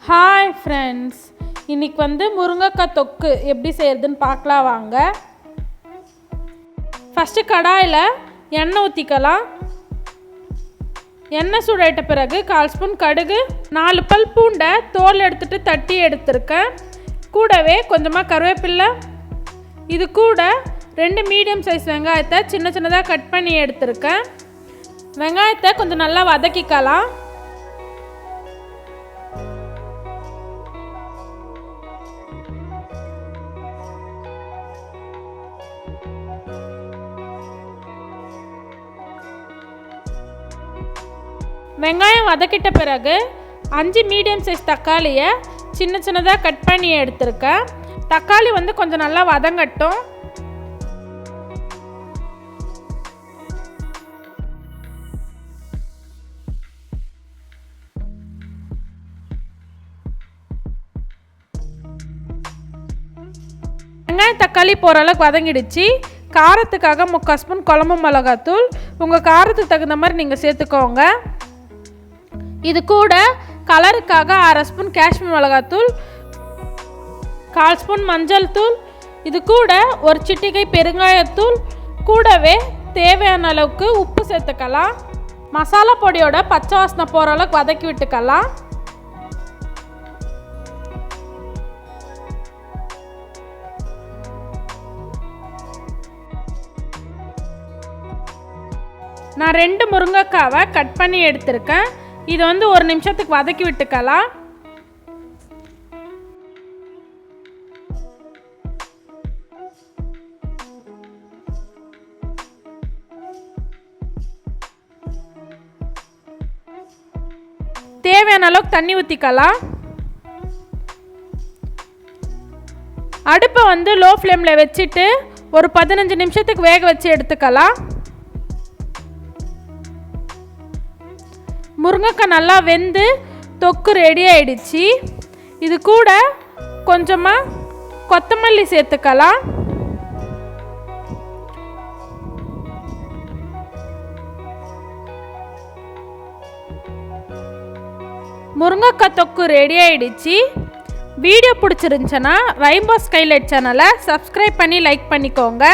Hi friends, இன்றைக்கி முருங்கைக்காய் தொக்கு எப்படி செய்கிறதுன்னு பார்க்கலாம் வாங்க. ஃபஸ்ட்டு கடாயில் எண்ணெய் ஊற்றிக்கலாம். எண்ணெய் சூடாயிட்ட பிறகு 1/4 ஸ்பூன் கடுகு, 4 பல் பூண்டை தோல் எடுத்துகிட்டு தட்டி எடுத்துருக்கேன். கூடவே கொஞ்சமாக கருவேப்பில்லை, இது கூட 2 மீடியம் சைஸ் வெங்காயத்தை சின்ன சின்னதாக கட் பண்ணி எடுத்துருக்கேன். வெங்காயத்தை கொஞ்சம் நல்லா வதக்கிக்கலாம். வெங்காயம் வதக்கிட்ட பிறகு 5 மீடியம் சைஸ் தக்காளியை சின்ன சின்னதாக கட் பண்ணி எடுத்துருக்கேன். தக்காளி கொஞ்சம் நல்லா வதங்கட்டும். வெங்காயம் தக்காளி போகிற அளவுக்கு வதங்கிடுச்சு. காரத்துக்காக 3/4 ஸ்பூன் குழம்பு மிளகாத்தூள், உங்கள் காரத்துக்கு தகுந்த மாதிரி நீங்கள் சேர்த்துக்கோங்க. இது கூட கலருக்காக 1/2 ஸ்பூன் காஷ்மீர் மிளகாத்தூள், 1/4 ஸ்பூன் மஞ்சள் தூள், இது கூட ஒரு சிட்டிகை பெருங்காயத்தூள், கூடவே தேவையான அளவுக்கு உப்பு சேர்த்துக்கலாம். மசாலா பொடியோட பச்சை வாசனை போகிற அளவுக்கு வதக்கி விட்டுக்கலாம். நான் 2 முருங்கைக்காவை கட் பண்ணி எடுத்திருக்கேன். இது 1 நிமிஷத்துக்கு வதக்கி விட்டுக்கலாம். தேவையான அளவுக்கு தண்ணி ஊற்றிக்கலாம். அடுப்பை லோ ஃப்ளேமில் வச்சுட்டு ஒரு 15 நிமிஷத்துக்கு வேக வச்சு எடுத்துக்கலாம். முருங்கைக்காய் நல்லா வெந்து தொக்கு ரெடி ஆயிடுச்சு. இது கூட கொஞ்சமாக கொத்தமல்லி சேர்த்துக்கலாம். முருங்கைக்காய் தொக்கு ரெடி ஆயிடுச்சு. வீடியோ பிடிச்சிருந்துச்சுன்னா ரெயின்போ ஸ்கைலைட் சேனலை சப்ஸ்கிரைப் பண்ணி லைக் பண்ணிக்கோங்க.